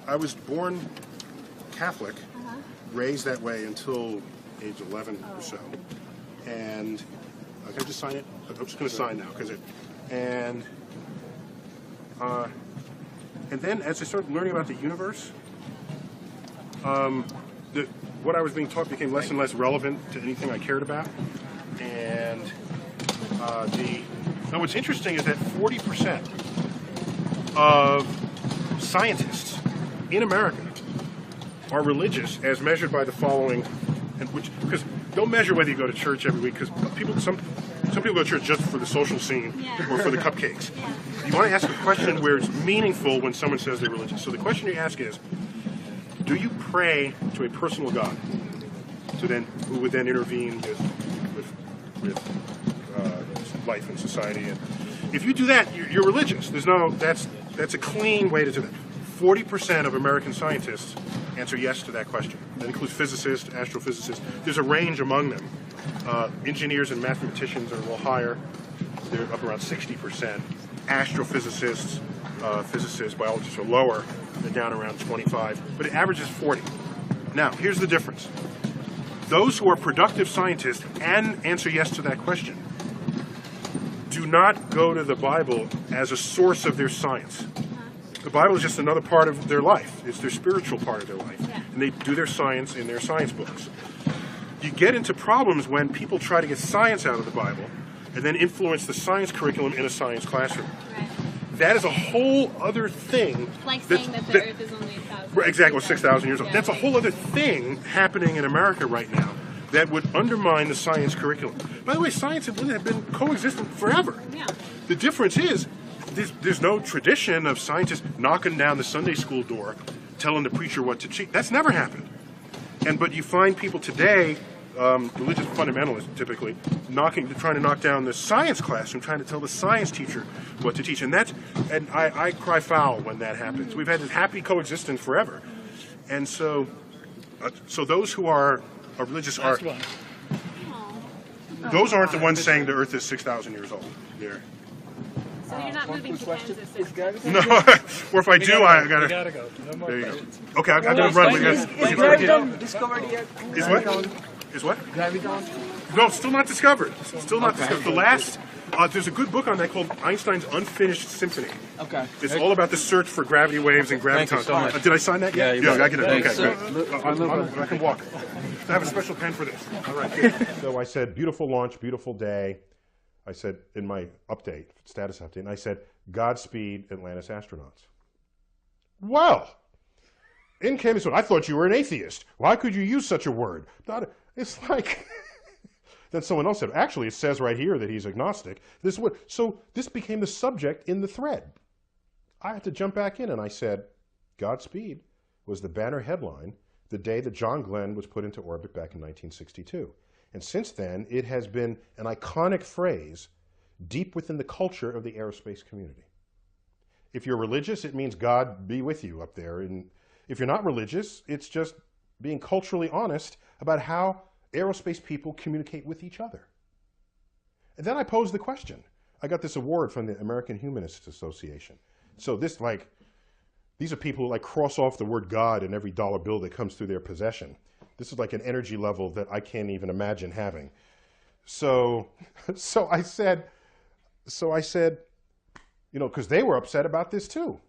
I was born Catholic, raised that way until age 11 or so. And can I just sign it? I'm just going to sign now because and then as I started learning about the universe, what I was being taught became less and less relevant to anything I cared about. And now what's interesting is that 40% of scientists in America are religious, as measured by the following, because don't measure whether you go to church every week, because some people go to church just for the social scene or for the cupcakes. You want to ask a question where it's meaningful when someone says they're religious. So the question you ask is, do you pray to a personal God who would then intervene with life and society? And if you do that, you're religious. That's a clean way to do it. 40% of American scientists answer yes to that question. That includes physicists, astrophysicists. There's a range among them. Engineers and mathematicians are a little higher. They're up around 60%. Astrophysicists, physicists, biologists are lower. They're down around 25. But it averages 40. Now, here's the difference. Those who are productive scientists and answer yes to that question do not go to the Bible as a source of their science. The Bible is just another part of their life. It's their spiritual part of their life. And they do their science in their science books. You get into problems when people try to get science out of the Bible and then influence the science curriculum in a science classroom. Right. That is a whole other thing. Like saying that the Earth is only 1,000. Exactly, 6,000 years old. That's a whole other thing happening in America right now that would undermine the science curriculum. By the way, science and religion have been coexistent forever. Yeah. The difference is there's no tradition of scientists knocking down the Sunday school door, telling the preacher what to teach. That's never happened. But you find people today, religious fundamentalists typically, trying to knock down the science classroom, trying to tell the science teacher what to teach. And I cry foul when that happens. We've had this happy coexistence forever. And so those who are religious are, those aren't the ones saying the Earth is 6,000 years old. So you're not moving to Kansas. No, or if I do, I gotta. We gotta go. No more There you go. questions. Okay, I've got to run. Is Graviton discovered yet? Is what? Is what? Graviton? No, still not discovered. Still not discovered. The last, there's a good book on that called Einstein's Unfinished Symphony. Okay. It's all about the search for gravity waves and graviton. Thank you so much. Did I sign that yet? Yeah, I get it. Thanks. Okay, good. I can walk. I have a special pen for this. All right. Good. So I said, beautiful launch, beautiful day. I said in my update, status update, and I said, Godspeed, Atlantis astronauts. Well, in came this one. I thought you were an atheist. Why could you use such a word? It's like, then someone else said, actually, it says right here that he's agnostic. So this became the subject in the thread. I had to jump back in, and I said, Godspeed was the banner headline the day that John Glenn was put into orbit back in 1962. And since then, it has been an iconic phrase deep within the culture of the aerospace community. If you're religious, it means God be with you up there. And if you're not religious, it's just being culturally honest about how aerospace people communicate with each other. And then I posed the question. I got this award from the American Humanists Association. So these are people who cross off the word God in every dollar bill that comes through their possession. This is like an energy level that I can't even imagine having. So I said, because they were upset about this too.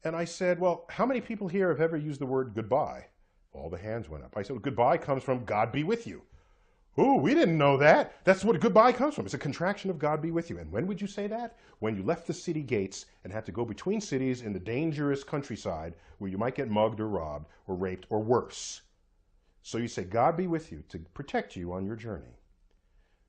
And I said, well, how many people here have ever used the word goodbye? All the hands went up. I said, well, goodbye comes from God be with you. Ooh, we didn't know that. That's what goodbye comes from. It's a contraction of God be with you. And when would you say that? When you left the city gates and had to go between cities in the dangerous countryside where you might get mugged or robbed or raped or worse. So you say, God be with you to protect you on your journey.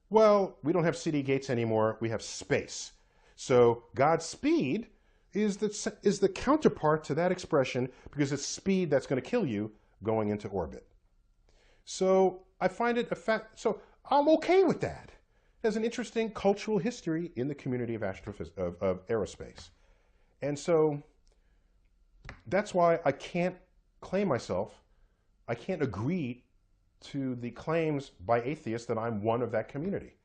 Well, we don't have city gates anymore. We have space. So Godspeed is the counterpart to that expression because it's speed that's going to kill you going into orbit. So I find it a fact. So I'm okay with that. There's an interesting cultural history in the community of aerospace. And so that's why I can't claim myself. I can't agree to the claims by atheists that I'm one of that community.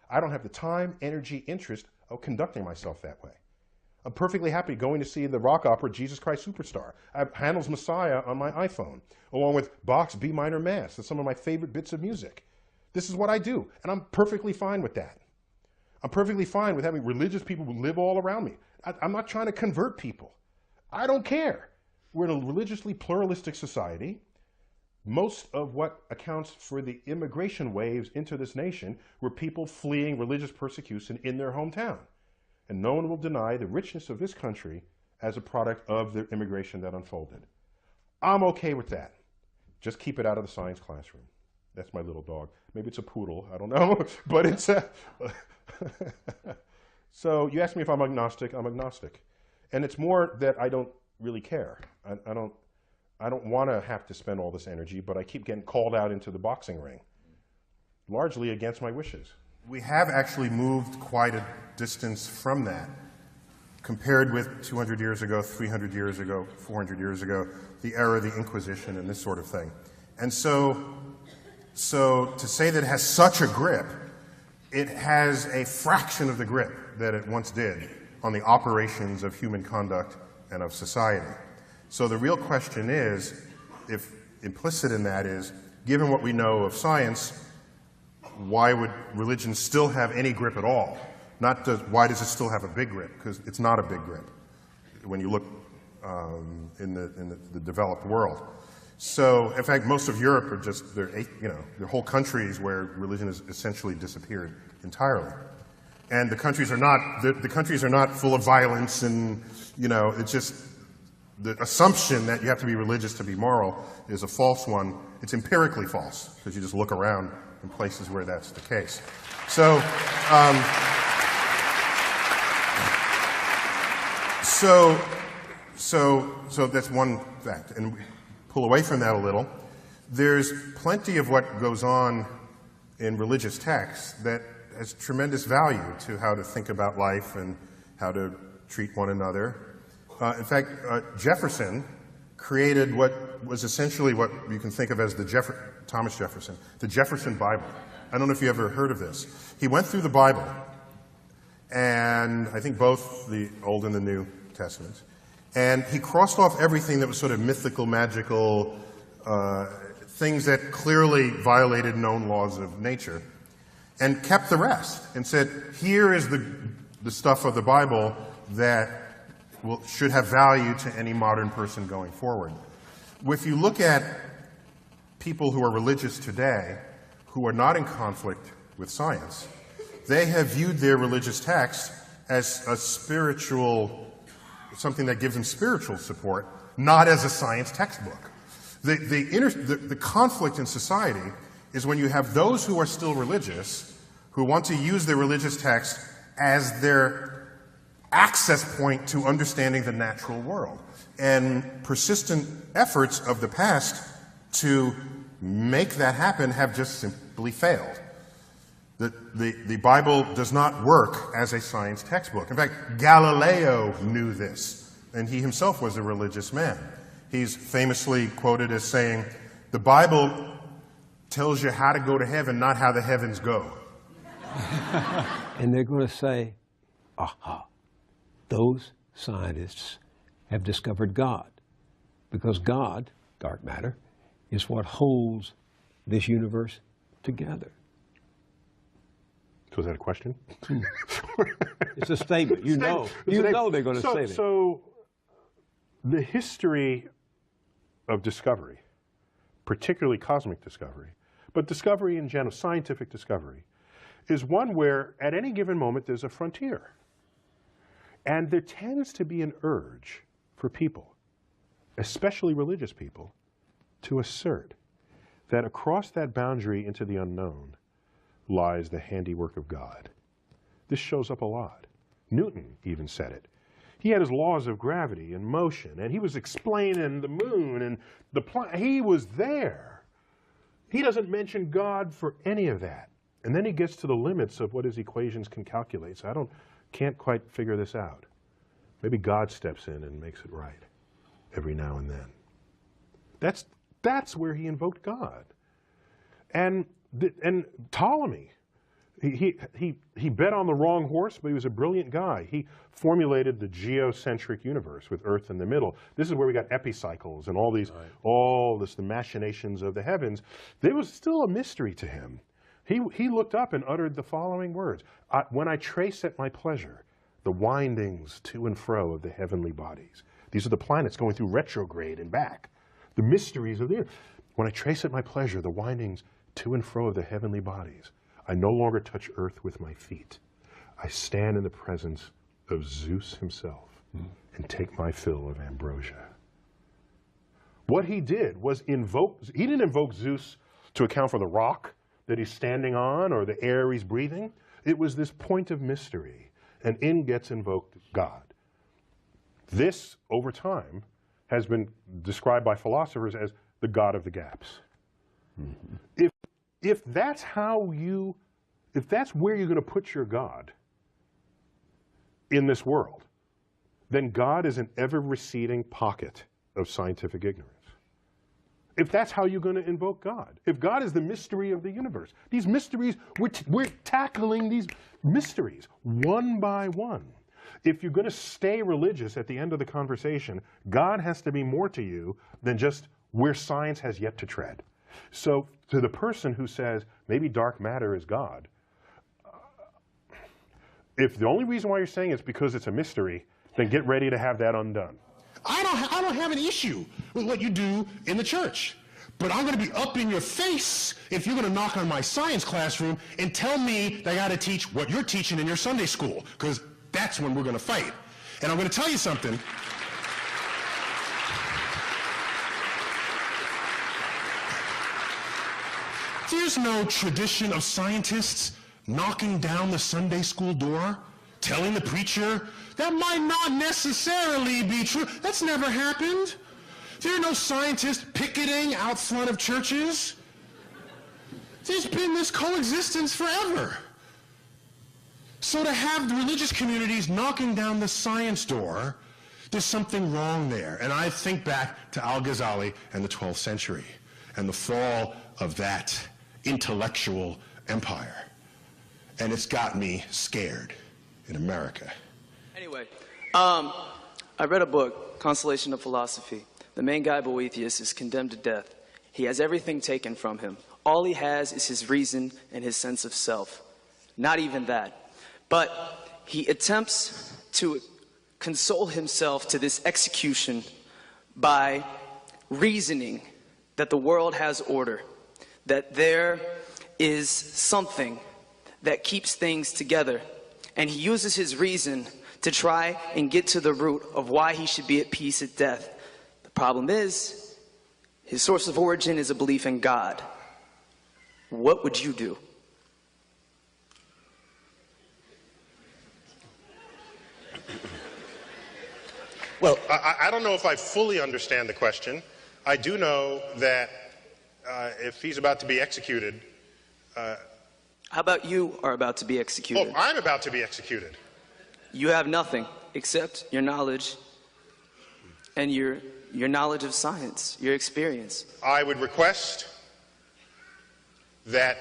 I don't have the time, energy, interest of conducting myself that way. I'm perfectly happy going to see the rock opera Jesus Christ Superstar. I have Handel's Messiah on my iPhone, along with Bach's B minor Mass. That's some of my favorite bits of music. This is what I do, and I'm perfectly fine with that. I'm perfectly fine with having religious people who live all around me. I'm not trying to convert people. I don't care. We're in a religiously pluralistic society. Most of what accounts for the immigration waves into this nation were people fleeing religious persecution in their hometown. And no one will deny the richness of this country as a product of the immigration that unfolded. I'm okay with that. Just keep it out of the science classroom. That's my little dog. Maybe it's a poodle, I don't know, but it's a... So you asked me if I'm agnostic. I'm agnostic. And it's more that I don't really care. I don't want to have to spend all this energy, but I keep getting called out into the boxing ring, largely against my wishes. We have actually moved quite a distance from that, compared with 200 years ago, 300 years ago, 400 years ago, the era of the Inquisition and this sort of thing. And so to say that it has such a grip, it has a fraction of the grip that it once did on the operations of human conduct and of society. So the real question is, if implicit in that is, given what we know of science, why would religion still have any grip at all? Not why does it still have a big grip? Because it's not a big grip when you look in the developed world. So, in fact, most of Europe are just, they're whole countries where religion has essentially disappeared entirely. And the countries are not full of violence and, it's just, the assumption that you have to be religious to be moral is a false one. It's empirically false, because you just look around in places where that's the case. So, so that's one fact. And we pull away from that a little. There's plenty of what goes on in religious texts that has tremendous value to how to think about life and how to treat one another. In fact, Jefferson created what was essentially what you can think of as Thomas Jefferson, the Jefferson Bible. I don't know if you ever heard of this. He went through the Bible, and I think both the Old and the New Testaments, and he crossed off everything that was sort of mythical, magical, things that clearly violated known laws of nature, and kept the rest, and said, here is the stuff of the Bible that should have value to any modern person going forward. If you look at people who are religious today, who are not in conflict with science, they have viewed their religious text as a spiritual, something that gives them spiritual support, not as a science textbook. The conflict in society is when you have those who are still religious, who want to use their religious text as their access point to understanding the natural world. And persistent efforts of the past to make that happen have just simply failed. The Bible does not work as a science textbook. In fact, Galileo knew this, and he himself was a religious man. He's famously quoted as saying, the Bible tells you how to go to heaven, not how the heavens go. And they're going to say, aha, those scientists have discovered God, because God, dark matter, is what holds this universe together. So is that a question? It's a statement. You know they're going to say that. So the history of discovery, particularly cosmic discovery, but discovery in general, scientific discovery, is one where at any given moment there's a frontier. And there tends to be an urge for people, especially religious people, to assert that across that boundary into the unknown lies the handiwork of God. This shows up a lot. Newton even said it. He had his laws of gravity and motion, and he was explaining the moon and the planet. He was there. He doesn't mention God for any of that. And then he gets to the limits of what his equations can calculate. So can't quite figure this out. Maybe God steps in and makes it right every now and then. That's where he invoked God. And Ptolemy, He bet on the wrong horse, but he was a brilliant guy. He formulated the geocentric universe with Earth in the middle. This is where we got epicycles and all the machinations of the heavens. There was still a mystery to him. He looked up and uttered the following words: when I trace at my pleasure the windings to and fro of the heavenly bodies. These are the planets going through retrograde and back. The mysteries of the earth. When I trace at my pleasure the windings to and fro of the heavenly bodies, I no longer touch earth with my feet. I stand in the presence of Zeus himself and take my fill of ambrosia. What he did was he didn't invoke Zeus to account for the rock that he's standing on or the air he's breathing. It was this point of mystery, and in gets invoked God. This, over time, has been described by philosophers as the God of the gaps. If that's where you're going to put your God in this world, then God is an ever-receding pocket of scientific ignorance. If that's how you're going to invoke God, if God is the mystery of the universe, these mysteries, we're tackling these mysteries one by one. If you're going to stay religious at the end of the conversation, God has to be more to you than just where science has yet to tread. So to the person who says, maybe dark matter is God, if the only reason why you're saying it's because it's a mystery, then get ready to have that undone. I don't have an issue with what you do in the church. But I'm going to be up in your face if you're going to knock on my science classroom and tell me that I got to teach what you're teaching in your Sunday school, because that's when we're going to fight. And I'm going to tell you something. There's no tradition of scientists knocking down the Sunday school door, telling the preacher, that might not necessarily be true. That's never happened. There are no scientists picketing out front of churches. There's been this coexistence forever. So to have the religious communities knocking down the science door, there's something wrong there. And I think back to Al-Ghazali and the 12th century and the fall of that intellectual empire. And it's got me scared in America. Anyway, I read a book, Consolation of Philosophy. The main guy, Boethius, is condemned to death. He has everything taken from him. All he has is his reason and his sense of self. Not even that. But he attempts to console himself to this execution by reasoning that the world has order, that there is something that keeps things together. And he uses his reason to try and get to the root of why he should be at peace at death. The problem is, his source of origin is a belief in God. What would you do? Well, I don't know if I fully understand the question. I do know that if he's about to be executed... How about you are about to be executed? Oh, I'm about to be executed. You have nothing except your knowledge and your knowledge of science, your experience. I would request that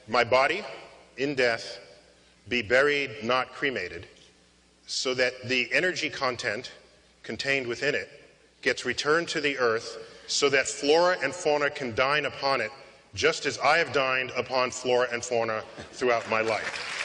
my body in death be buried, not cremated, so that the energy content contained within it gets returned to the earth so that flora and fauna can dine upon it, just as I have dined upon flora and fauna throughout my life.